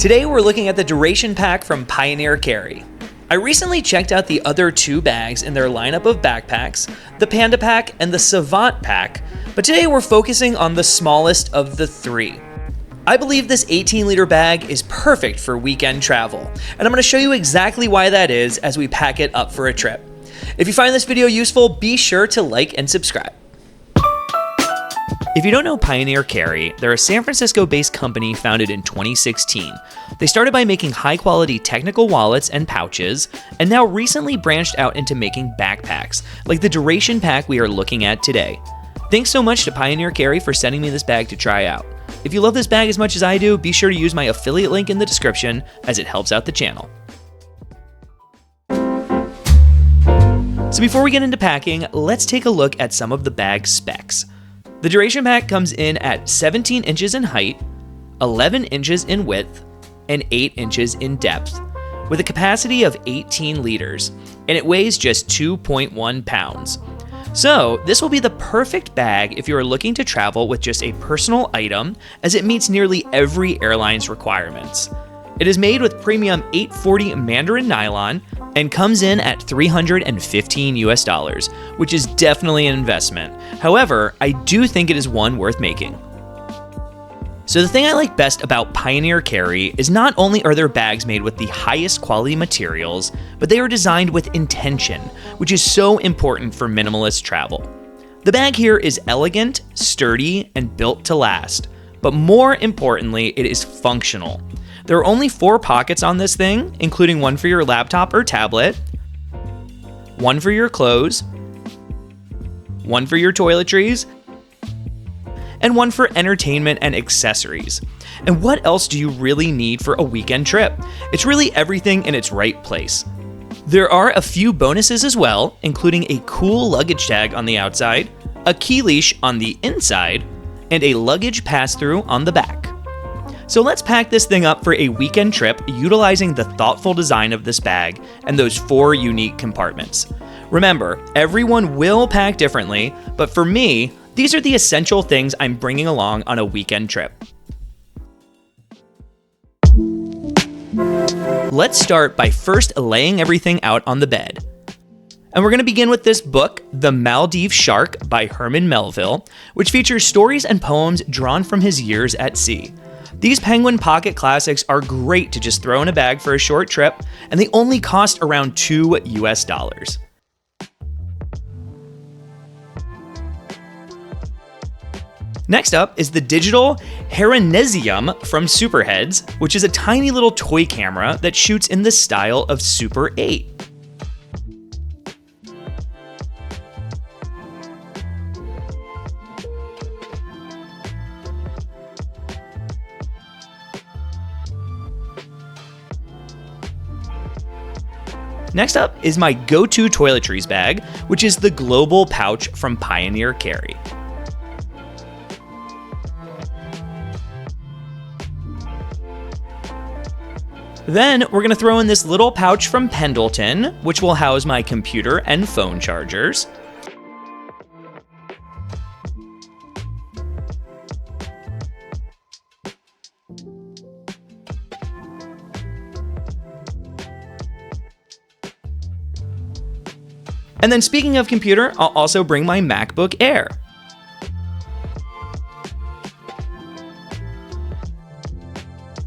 Today we're looking at the Duration Pack from Pioneer Carry. I recently checked out the other two bags in their lineup of backpacks, the Panda Pack and the Savant Pack, but today we're focusing on the smallest of the three. I believe this 18-liter bag is perfect for weekend travel, and I'm going to show you exactly why that is as we pack it up for a trip. If you find this video useful, be sure to like and subscribe. If you don't know Pioneer Carry, they're a San Francisco-based company founded in 2016. They started by making high-quality technical wallets and pouches, and now recently branched out into making backpacks, like the Duration Pack we are looking at today. Thanks so much to Pioneer Carry for sending me this bag to try out. If you love this bag as much as I do, be sure to use my affiliate link in the description as it helps out the channel. So before we get into packing, let's take a look at some of the bag specs. The Duration Pack comes in at 17 inches in height, 11 inches in width, and 8 inches in depth, with a capacity of 18 liters, and it weighs just 2.1 pounds. So this will be the perfect bag if you are looking to travel with just a personal item, as it meets nearly every airline's requirements. It is made with premium 840 Mandarin nylon and comes in at $315, which is definitely an investment. However, I do think it is one worth making. So the thing I like best about Pioneer Carry is not only are their bags made with the highest quality materials, but they are designed with intention, which is so important for minimalist travel. The bag here is elegant, sturdy, and built to last, but more importantly, it is functional. There are only 4 pockets on this thing, including one for your laptop or tablet, one for your clothes, one for your toiletries, and one for entertainment and accessories. And what else do you really need for a weekend trip? It's really everything in its right place. There are a few bonuses as well, including a cool luggage tag on the outside, a key leash on the inside, and a luggage pass-through on the back. So let's pack this thing up for a weekend trip utilizing the thoughtful design of this bag and those 4 unique compartments. Remember, everyone will pack differently, but for me, these are the essential things I'm bringing along on a weekend trip. Let's start by first laying everything out on the bed. And we're going to begin with this book, The Maldive Shark by Herman Melville, which features stories and poems drawn from his years at sea. These Penguin Pocket classics are great to just throw in a bag for a short trip, and they only cost around $2 US. Next up is the digital Heronesium from Superheads, which is a tiny little toy camera that shoots in the style of Super 8. Next up is my go-to toiletries bag, which is the Global Pouch from Pioneer Carry. Then we're going to throw in this little pouch from Pendleton, which will house my computer and phone chargers. And then speaking of computer, I'll also bring my MacBook Air.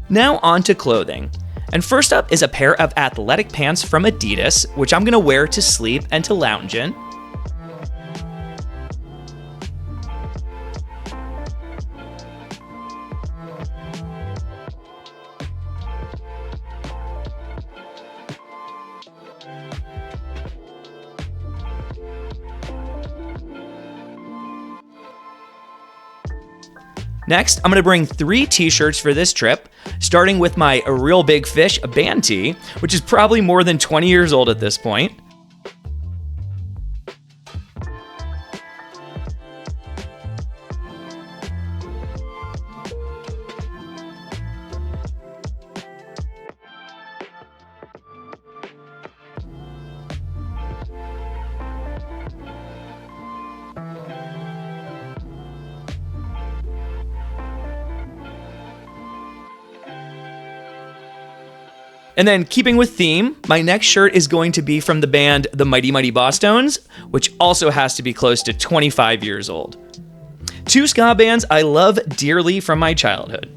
Now on to clothing. And first up is a pair of athletic pants from Adidas, which I'm going to wear to sleep and to lounge in. Next, I'm going to bring 3 t-shirts for this trip, starting with my A Real Big Fish band tee, which is probably more than 20 years old at this point. And then keeping with theme, my next shirt is going to be from the band The Mighty Mighty Bosstones, which also has to be close to 25 years old. Two ska bands I love dearly from my childhood.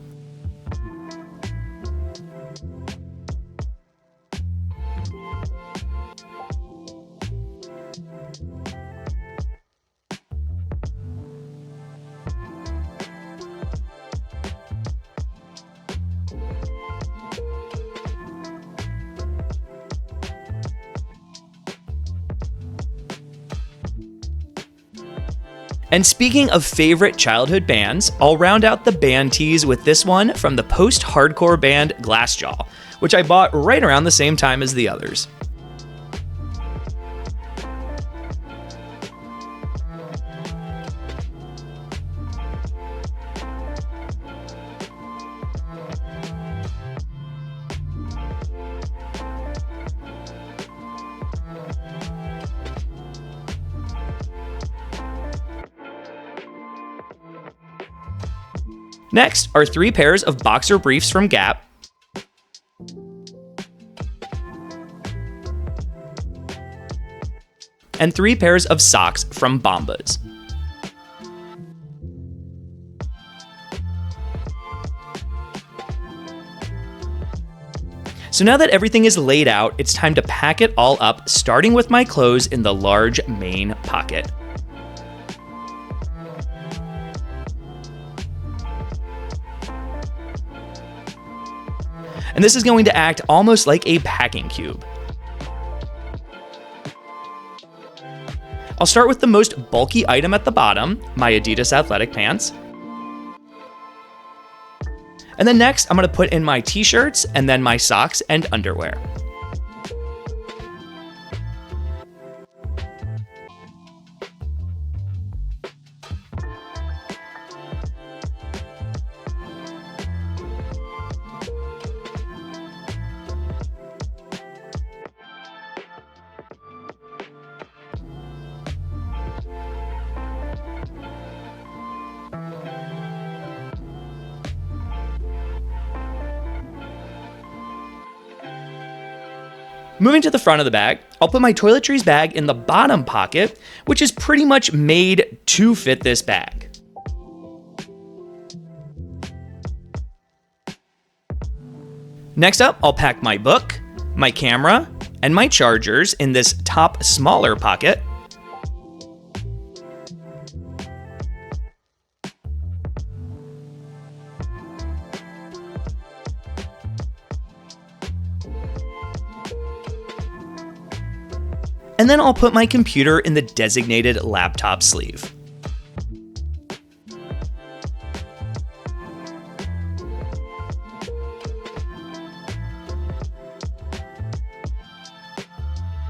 And speaking of favorite childhood bands, I'll round out the band tees with this one from the post-hardcore band Glassjaw, which I bought right around the same time as the others. Next are 3 pairs of boxer briefs from Gap, and 3 pairs of socks from Bombas. So now that everything is laid out, it's time to pack it all up, starting with my clothes in the large main pocket. And this is going to act almost like a packing cube. I'll start with the most bulky item at the bottom, my Adidas athletic pants. And then next, I'm going to put in my t-shirts and then my socks and underwear. Moving to the front of the bag, I'll put my toiletries bag in the bottom pocket, which is pretty much made to fit this bag. Next up, I'll pack my book, my camera, and my chargers in this top smaller pocket. And then I'll put my computer in the designated laptop sleeve.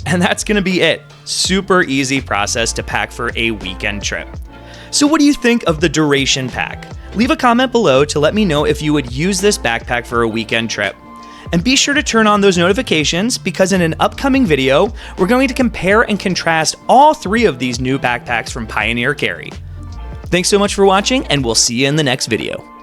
And that's gonna be it. Super easy process to pack for a weekend trip. So what do you think of the duration pack? Leave a comment below to let me know if you would use this backpack for a weekend trip. And be sure to turn on those notifications because in an upcoming video, we're going to compare and contrast all 3 of these new backpacks from Pioneer Carry. Thanks so much for watching, and we'll see you in the next video.